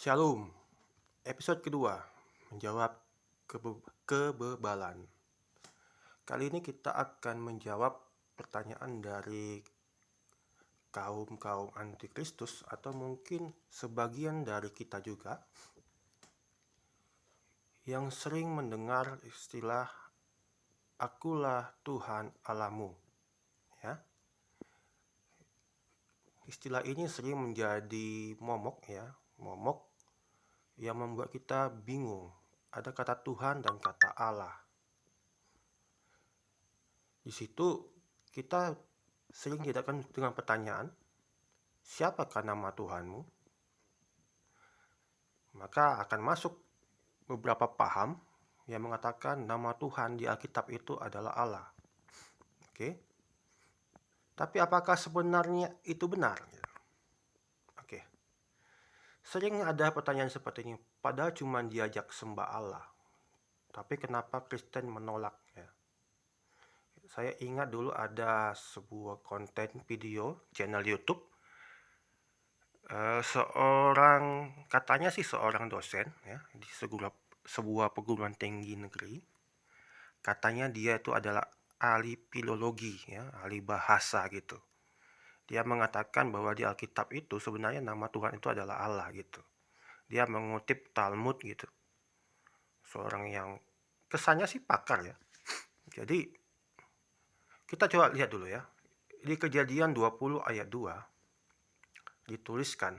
Shalom, episode kedua, menjawab kebebalan. Kali ini kita akan menjawab pertanyaan dari kaum antikristus atau mungkin sebagian dari kita juga yang sering mendengar istilah akulah Tuhan Allahmu. Ya. Istilah ini sering menjadi momok yang membuat kita bingung. Ada kata Tuhan dan kata Allah. Di situ kita sering dihadapkan dengan pertanyaan, siapakah nama Tuhanmu? Maka akan masuk beberapa paham yang mengatakan nama Tuhan di Alkitab itu adalah Allah. Oke. Tapi apakah sebenarnya itu benar? Oke. Sering ada pertanyaan seperti ini, padahal cuma diajak sembah Allah. Tapi kenapa Kristen menolak? Saya ingat dulu ada sebuah konten video channel YouTube, katanya sih seorang dosen ya di sebuah perguruan tinggi negeri. Katanya dia itu adalah ahli filologi ya, ahli bahasa gitu. Dia mengatakan bahwa di Alkitab itu sebenarnya nama Tuhan itu adalah Allah gitu. Dia mengutip Talmud gitu. Seorang yang kesannya sih pakar ya. Jadi kita coba lihat dulu ya. Di Kejadian 20 ayat 2 dituliskan,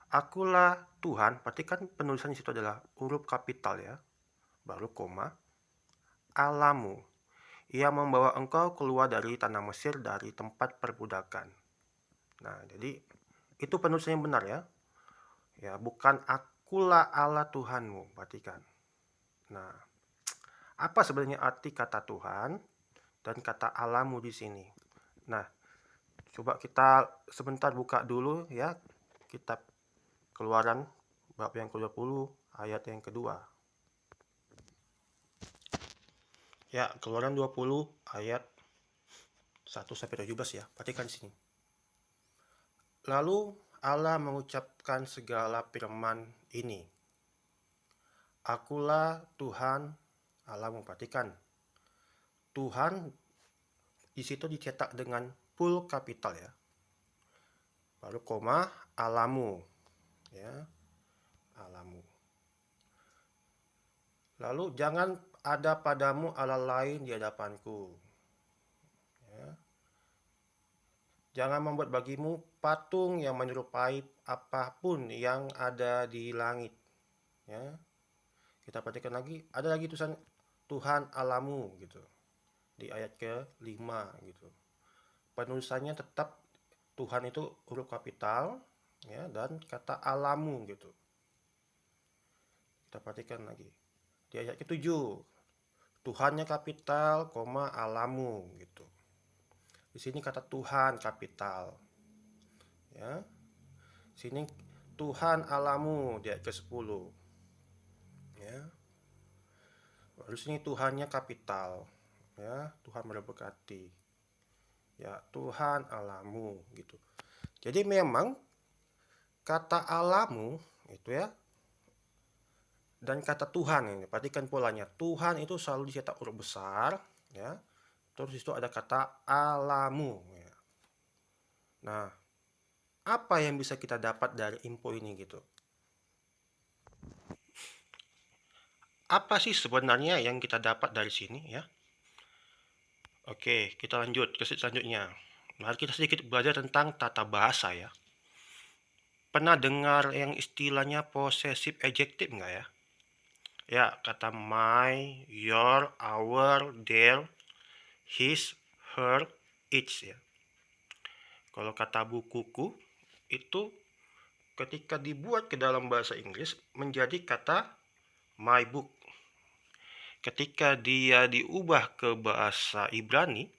akulah Tuhan, perhatikan penulisan di situ adalah huruf kapital ya, baru koma, Allahmu, ia membawa engkau keluar dari tanah Mesir, dari tempat perbudakan. Nah, jadi itu penulisan yang benar ya. Ya, bukan akulah Allah Tuhanmu, perhatikan. Nah, apa sebenarnya arti kata Tuhan dan kata Allahmu di sini? Nah, coba kita sebentar buka dulu ya kitab Keluaran bab yang ke-20 ayat yang kedua. Ya, Keluaran 20 ayat 1-17 ya. Perhatikan di sini. Lalu Allah mengucapkan segala firman ini. Akulah Tuhan Allahmu. Perhatikan. Tuhan di situ dicetak dengan full kapital ya. Baru koma Allahmu. Ya. Allahmu. Lalu jangan ada padamu Allah lain di hadapanku. Ya. Jangan membuat bagimu patung yang menyerupai apapun yang ada di langit. Ya. Kita perhatikan lagi, ada lagi tulisan Tuhan Allahmu gitu. Di ayat ke-5 gitu. Penulisannya tetap Tuhan itu huruf kapital ya, dan kata Allahmu gitu. Kita perhatikan lagi. Di ayat ke-7, Tuhannya kapital, koma Allahmu gitu. Di sini kata Tuhan kapital. Ya. Sini Tuhan Allahmu di ayat ke-10. Ya. Lalu sini Tuhannya kapital. Ya, Tuhan memberkati. Ya, Tuhan Allahmu gitu. Jadi memang kata Allahmu itu ya dan kata Tuhan ini, perhatikan polanya. Tuhan itu selalu dicetak huruf besar ya. Terus itu ada kata Allahmu ya. Nah, apa yang bisa kita dapat dari info ini gitu? Apa sih sebenarnya yang kita dapat dari sini ya? Oke, kita lanjut ke selanjutnya. Mari kita sedikit belajar tentang tata bahasa ya. Pernah dengar yang istilahnya possessive adjective nggak ya? Ya, kata my, your, our, their, his, her, its ya. Kalau kata bukuku itu ketika dibuat ke dalam bahasa Inggris menjadi kata my book. Ketika dia diubah ke bahasa Ibrani,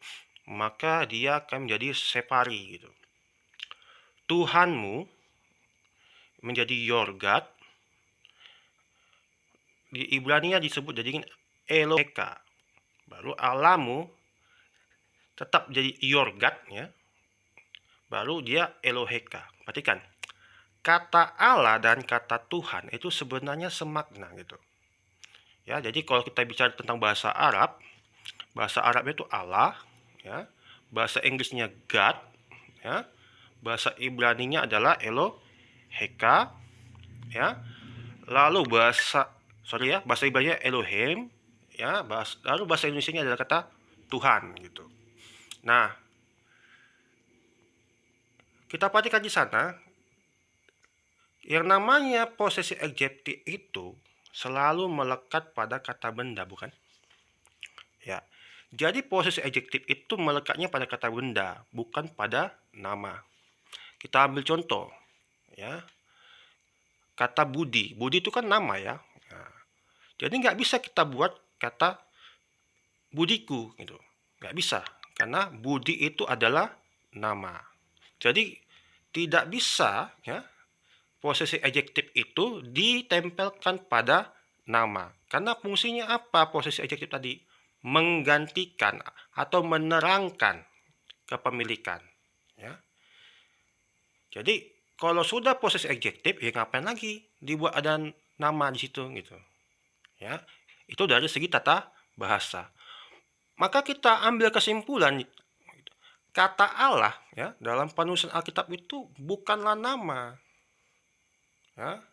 maka dia akan menjadi separi gitu. Tuhanmu menjadi your God. Di Ibrani disebut jadi Eloheka. Baru Allahmu tetap jadi your God ya. Baru dia Eloheka. Perhatikan. kata Allah dan kata Tuhan itu sebenarnya semakna gitu. Ya, jadi kalau kita bicara tentang bahasa Arab itu Allah, ya. Bahasa Inggrisnya God, ya. Bahasa Ibraninya adalah Eloheka, ya. Lalu bahasa Ibrani Elohim, ya. Lalu bahasa Indonesianya adalah kata Tuhan gitu. Nah, kita perhatikan di sana yang namanya posesi adjektif itu selalu melekat pada kata benda, bukan? Ya. Jadi posesi adjektif itu melekatnya pada kata benda, bukan pada nama. Kita ambil contoh, ya. Kata Budi. Budi itu kan nama ya. Nah, jadi nggak bisa kita buat kata budiku gitu. Nggak bisa. Karena Budi itu adalah nama. Jadi tidak bisa ya posesi adjektif itu ditempelkan pada nama. Karena fungsinya apa posesi adjektif tadi? Menggantikan atau menerangkan kepemilikan. Ya. Jadi kalau sudah posesi adjektif, ya ngapain lagi dibuat ada nama di situ gitu. Ya, itu dari segi tata bahasa. Maka kita ambil kesimpulan kata Allah ya dalam penulisan Alkitab itu bukanlah nama. Ya,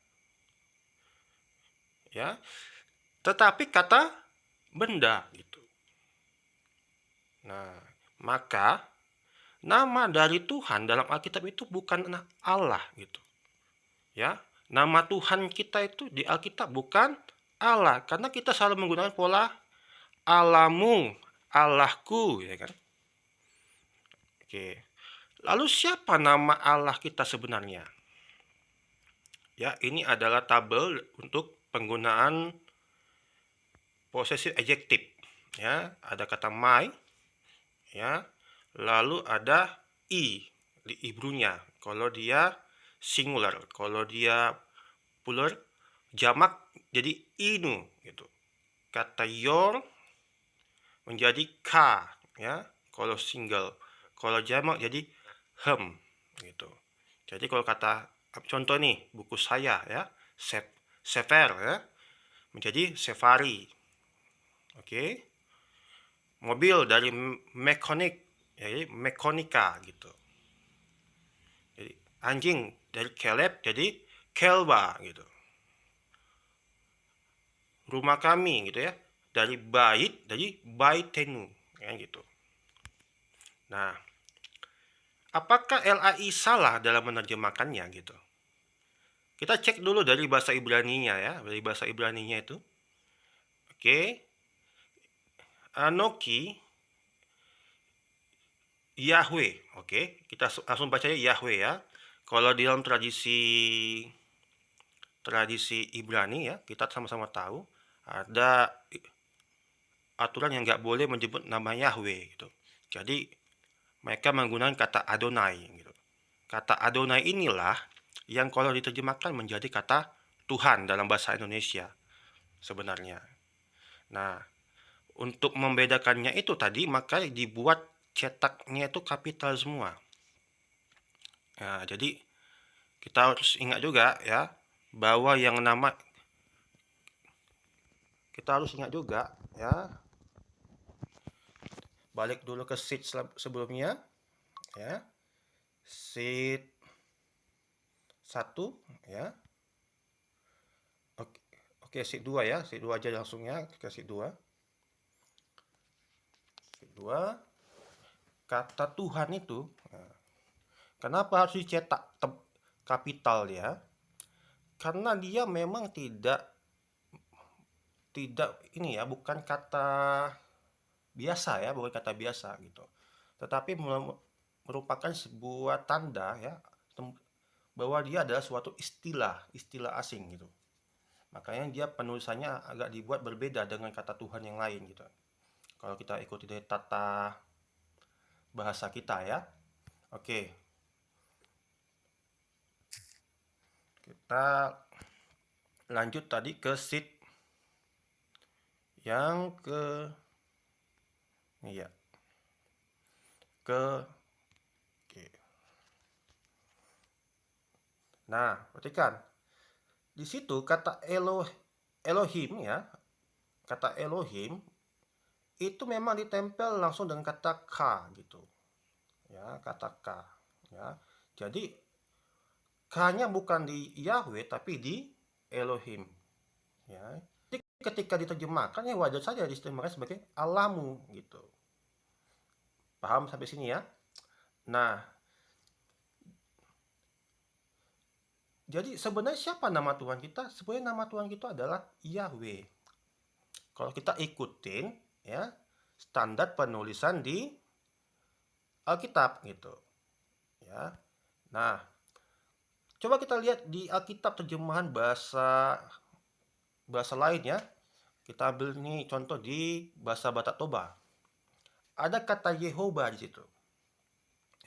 ya, tetapi kata benda gitu. Nah, maka nama dari Tuhan dalam Alkitab itu bukan Allah gitu. Ya, nama Tuhan kita itu di Alkitab bukan Allah karena kita selalu menggunakan pola Alamu, Allahku, ya kan? Oke. Lalu siapa nama Allah kita sebenarnya? Ya, ini adalah tabel untuk penggunaan posesif adjektif. Ya, ada kata my, ya. Lalu ada i di Ibrunya. Kalau dia singular, kalau dia plural, jamak jadi inu gitu. Kata your menjadi ka, ya. Kalau single, kalau jamak jadi hem gitu. Jadi kalau kata contoh nih buku saya ya, sefer ya, menjadi sefari. Oke. Mobil dari mekanik jadi mekanika gitu. Jadi anjing dari Caleb jadi kelba gitu. Rumah kami gitu ya, dari bait jadi baitenu kan gitu. Nah, apakah LAI salah dalam menerjemahkannya gitu? Kita cek dulu dari bahasa Ibraninya ya, dari bahasa Ibraninya itu. Oke. Anoki Yahweh. Oke, kita langsung bacanya Yahweh ya. Kalau di dalam tradisi Ibrani ya, kita sama-sama tahu ada aturan yang nggak boleh menyebut nama Yahweh gitu. Jadi mereka menggunakan kata Adonai gitu. Kata Adonai inilah yang kalau diterjemahkan menjadi kata Tuhan dalam bahasa Indonesia sebenarnya. Nah, untuk membedakannya itu tadi maka dibuat cetaknya itu kapital semua. Nah, jadi kita harus ingat juga ya bahwa yang nama kita harus ingat juga ya balik dulu ke sheet sebelumnya ya sheet 1 ya oke, oke sheet 2 ya sheet 2 aja langsungnya ke sheet 2 kata Tuhan itu kenapa harus dicetak kapital ya karena dia memang tidak ini ya bukan kata biasa ya bukan kata biasa gitu tetapi merupakan sebuah tanda ya bahwa dia adalah suatu istilah asing gitu makanya dia penulisannya agak dibuat berbeda dengan kata Tuhan yang lain gitu kalau kita ikuti dari tata bahasa kita ya oke kita lanjut tadi ke sheet yang ke iya ke oke. Nah, perhatikan di situ kata Elohim ya, kata Elohim itu memang ditempel langsung dengan kata K gitu. Ya, kata K ya. Jadi K-nya bukan di Yahweh tapi di Elohim ya. Jadi ketika diterjemahkan ya wajar saja diterjemahkan sebagai Allahmu gitu. Paham sampai sini ya? Nah, jadi sebenarnya siapa nama Tuhan kita? Sebenarnya nama Tuhan kita adalah Yahweh. Kalau kita ikutin ya standar penulisan di Alkitab gitu ya. Nah, coba kita lihat di Alkitab terjemahan bahasa bahasa lain ya. Kita ambil nih contoh di bahasa Batak Toba. Ada kata Yehova di situ.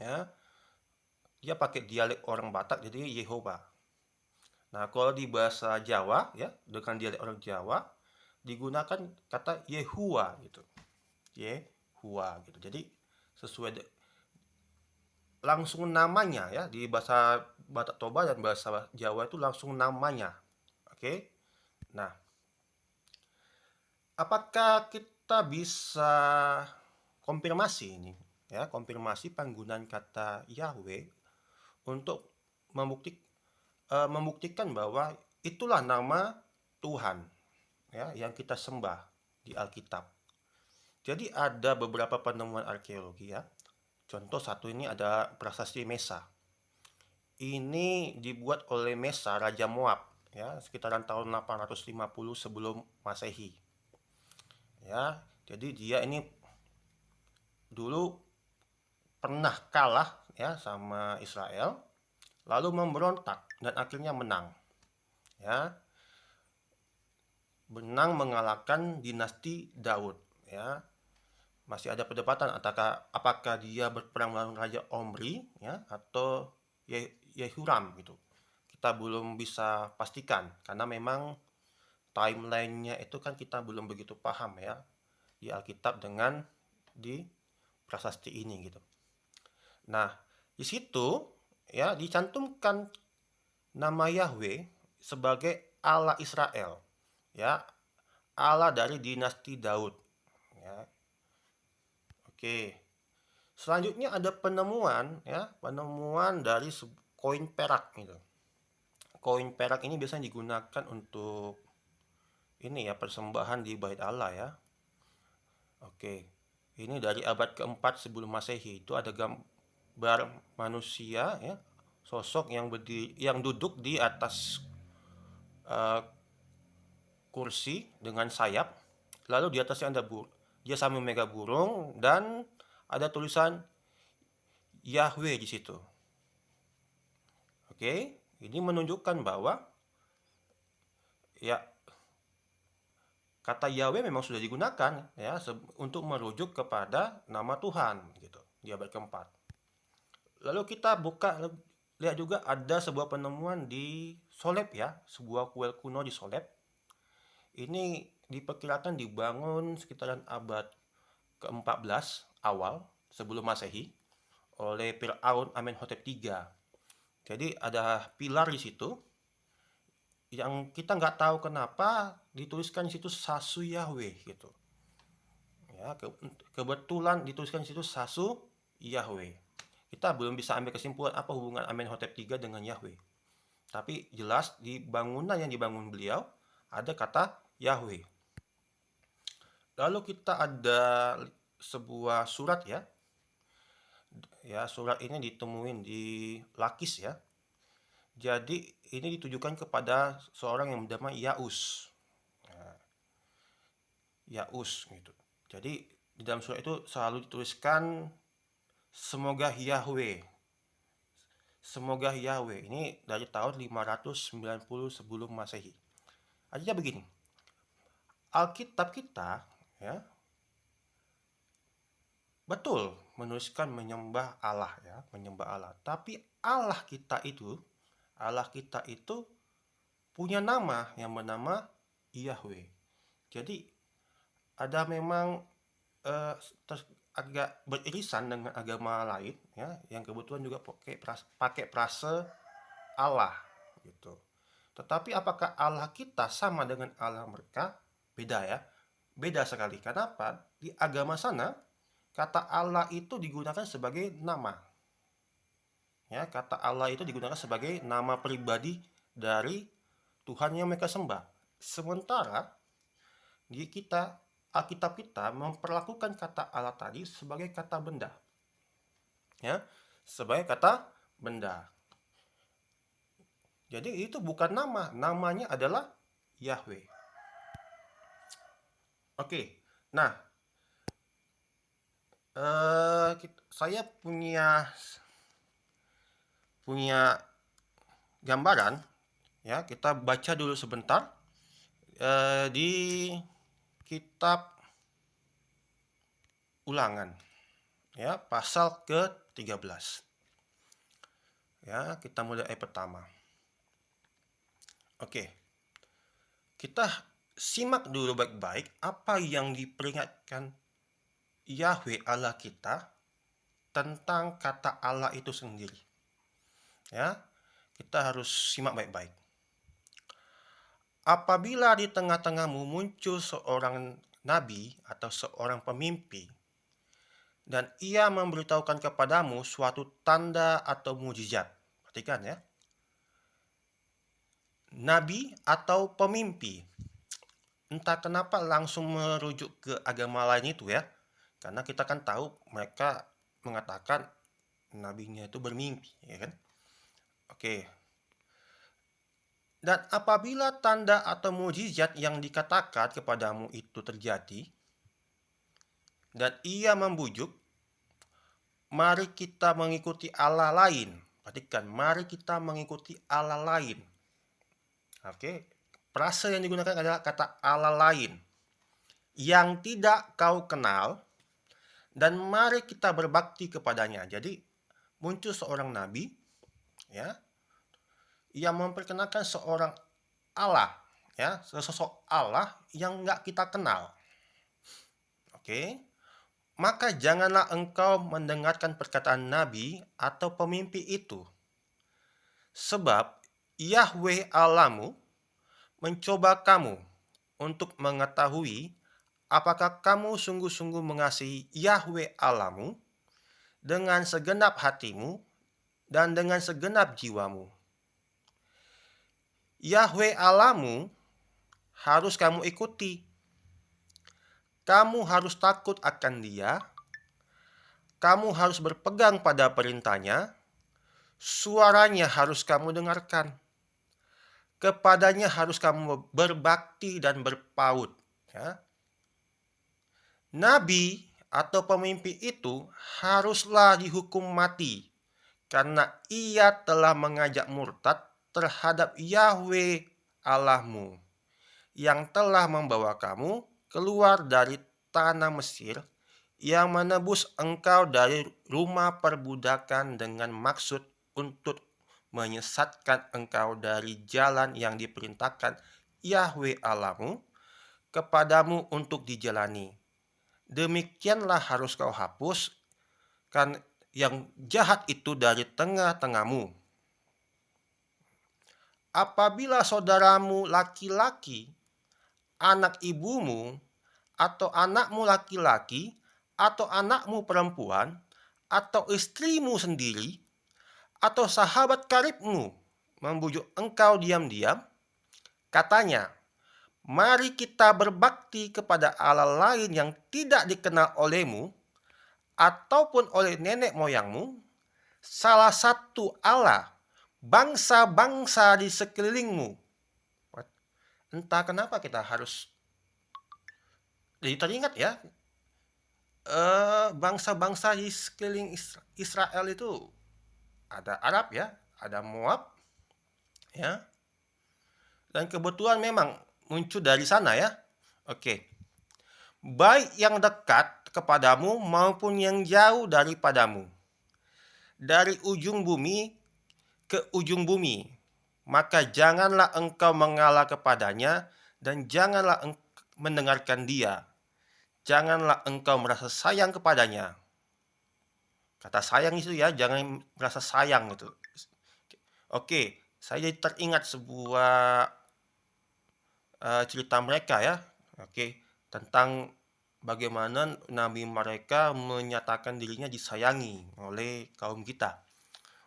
Ya, dia pakai dialek orang Batak jadi Yehova. Nah, kalau di bahasa Jawa ya, dengan dialek orang Jawa digunakan kata Yehua gitu. Yehua gitu. Jadi sesuai langsung namanya ya di bahasa Batak Toba dan bahasa Jawa itu langsung namanya. Oke. Nah, apakah kita bisa konfirmasi ini ya, konfirmasi penggunaan kata Yahweh untuk membuktikan bahwa itulah nama Tuhan ya yang kita sembah di Alkitab. Jadi ada beberapa penemuan arkeologi ya. Contoh satu ini ada prasasti Mesa. Ini dibuat oleh Mesa, Raja Moab ya, sekitaran tahun 850 sebelum Masehi. Ya, jadi dia ini dulu pernah kalah ya sama Israel, lalu memberontak dan akhirnya menang. Ya, menang mengalahkan dinasti Daud. Ya, masih ada perdebatan apakah dia berperang melawan Raja Omri ya atau Yehuram gitu. Kita belum bisa pastikan karena memang timelinenya itu kan kita belum begitu paham ya di Alkitab dengan di prasasti ini gitu. Nah, di situ ya dicantumkan nama Yahweh sebagai Allah Israel, ya, Allah dari dinasti Daud, ya. Oke. Selanjutnya ada penemuan ya, penemuan dari koin perak gitu. Koin perak ini biasanya digunakan untuk ini ya, persembahan di Bait Allah ya. Oke. Ini dari abad keempat sebelum Masehi. Itu ada gambar manusia ya, sosok yang duduk di atas uh, kursi dengan sayap, lalu di atasnya ada dia sambil memegang burung dan ada tulisan Yahweh di situ. Oke, ini menunjukkan bahwa ya kata Yahweh memang sudah digunakan ya untuk merujuk kepada nama Tuhan gitu di abad keempat. Lalu kita lihat juga ada sebuah penemuan di Soleb ya, sebuah kuil kuno di Soleb. Ini diperkirakan dibangun sekitaran abad ke-14 awal sebelum Masehi oleh Firaun Amenhotep III. Jadi ada pilar di situ yang kita nggak tahu kenapa dituliskan di situ Sasu Yahweh gitu. Ya, kebetulan dituliskan di situ Sasu Yahweh. Kita belum bisa ambil kesimpulan apa hubungan Amenhotep III dengan Yahweh. Tapi jelas di bangunan yang dibangun beliau ada kata Yahweh. Lalu kita ada sebuah surat ya. Ya, surat ini ditemuin di Lakis ya. Jadi ini ditujukan kepada seorang yang bernama Yaus. Nah, Yaus gitu. Jadi di dalam surat itu selalu dituliskan semoga Yahweh. Semoga Yahweh. Ini dari tahun 590 sebelum Masehi. Artinya begini. Alkitab kita ya betul menuliskan menyembah Allah ya, menyembah Allah. Tapi Allah kita itu punya nama yang bernama Yahweh. Jadi ada memang eh, agak beririsan dengan agama lain ya, yang kebetulan juga pakai frase Allah gitu. Tetapi apakah Allah kita sama dengan Allah mereka? Beda ya. Beda sekali. Kenapa? Di agama sana kata Allah itu digunakan sebagai nama. Ya, kata Allah itu digunakan sebagai nama pribadi dari Tuhan yang mereka sembah. Sementara di kita Alkitab kita memperlakukan kata Allah tadi sebagai kata benda. Ya, sebagai kata benda. Jadi itu bukan nama, namanya adalah Yahweh. Oke, nah saya punya gambaran, ya kita baca dulu sebentar di kitab Ulangan, ya pasal ke-13. Ya, kita mulai ayat pertama. Oke, kita simak dulu baik-baik apa yang diperingatkan Yahweh Allah kita tentang kata Allah itu sendiri. Ya, kita harus simak baik-baik. Apabila di tengah-tengahmu muncul seorang nabi atau seorang pemimpi, dan ia memberitahukan kepadamu suatu tanda atau mujizat. Perhatikan ya. Nabi atau pemimpi. Entah kenapa langsung merujuk ke agama lain itu ya. Karena kita kan tahu mereka mengatakan nabinya itu bermimpi, ya kan? Oke. Dan apabila tanda atau mujizat yang dikatakan kepadamu itu terjadi, dan ia membujuk, mari kita mengikuti Allah lain. Perhatikan, mari kita mengikuti Allah lain. Oke, frase yang digunakan adalah kata Allah lain yang tidak kau kenal, dan mari kita berbakti kepadanya. Jadi muncul seorang nabi, ya, yang memperkenalkan seorang Allah, ya, sosok Allah yang nggak kita kenal. Oke, maka janganlah engkau mendengarkan perkataan nabi atau pemimpi itu, sebab Yahweh Allahmu mencoba kamu untuk mengetahui apakah kamu sungguh-sungguh mengasihi Yahweh Allahmu dengan segenap hatimu dan dengan segenap jiwamu. Yahweh Allahmu harus kamu ikuti. Kamu harus takut akan Dia. Kamu harus berpegang pada perintahnya. Suaranya harus kamu dengarkan. Kepadanya harus kamu berbakti dan berpaut. Ya. Nabi atau pemimpi itu haruslah dihukum mati karena ia telah mengajak murtad terhadap Yahweh Allahmu yang telah membawa kamu keluar dari tanah Mesir, yang menebus engkau dari rumah perbudakan dengan maksud untuk menyesatkan engkau dari jalan yang diperintahkan Yahweh Allahmu kepadamu untuk dijalani. Demikianlah harus kau hapus kan yang jahat itu dari tengah-tengahmu. Apabila saudaramu laki-laki, anak ibumu, atau anakmu laki-laki, atau anakmu perempuan, atau istrimu sendiri, atau sahabat karibmu membujuk engkau diam-diam, katanya, mari kita berbakti kepada Allah lain yang tidak dikenal olehmu, ataupun oleh nenek moyangmu, salah satu Allah, bangsa-bangsa di sekelilingmu. Entah kenapa kita harus jadi teringat ya, bangsa-bangsa di sekeliling Israel itu ada Arab ya, ada Moab, ya, dan kebetulan memang muncul dari sana ya. Oke, baik yang dekat kepadamu maupun yang jauh daripadamu, dari ujung bumi ke ujung bumi, maka janganlah engkau mengalah kepadanya dan janganlah mendengarkan dia. Janganlah engkau merasa sayang kepadanya. Kata sayang itu ya, jangan merasa sayang itu. Oke, Saya jadi teringat sebuah cerita mereka ya, oke, tentang bagaimana nabi mereka menyatakan dirinya disayangi oleh kaum kita.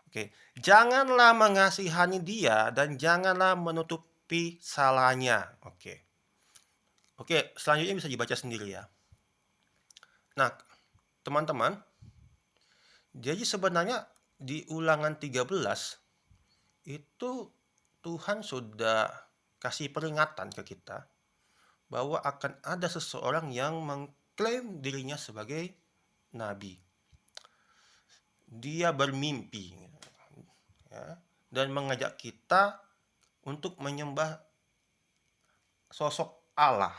Oke, janganlah mengasihani dia dan janganlah menutupi salahnya. Oke. Oke, selanjutnya bisa dibaca sendiri ya. Nah, teman-teman, jadi sebenarnya di Ulangan 13 itu Tuhan sudah kasih peringatan ke kita bahwa akan ada seseorang yang mengklaim dirinya sebagai nabi. Dia bermimpi ya, dan mengajak kita untuk menyembah sosok Allah.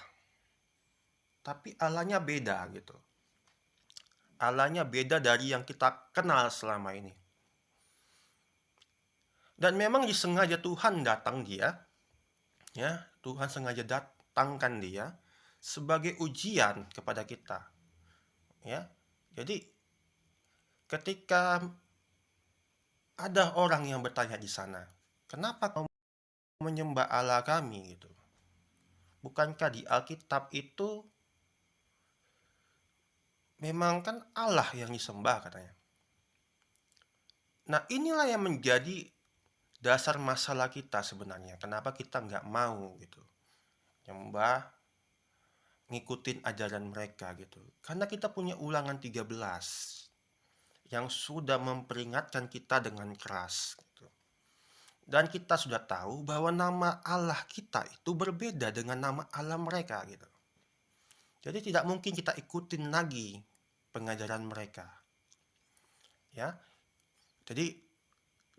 Tapi Allahnya beda gitu. Allahnya beda dari yang kita kenal selama ini. Dan memang disengaja Tuhan datang dia, ya, Tuhan sengaja datangkan dia sebagai ujian kepada kita. Ya. Jadi ketika ada orang yang bertanya di sana, kenapa kamu menyembah Allah kami gitu? Bukankah di Alkitab itu memang kan Allah yang disembah katanya. Nah inilah yang menjadi dasar masalah kita sebenarnya. Kenapa kita nggak mau gitu nyembah, ngikutin ajaran mereka gitu. Karena kita punya Ulangan 13 yang sudah memperingatkan kita dengan keras gitu. Dan kita sudah tahu bahwa nama Allah kita itu berbeda dengan nama Allah mereka gitu. Jadi tidak mungkin kita ikutin lagi pengajaran mereka. Ya. Jadi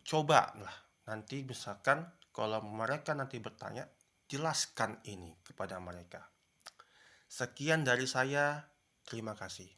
cobalah nanti misalkan kalau mereka nanti bertanya, jelaskan ini kepada mereka. Sekian dari saya, terima kasih.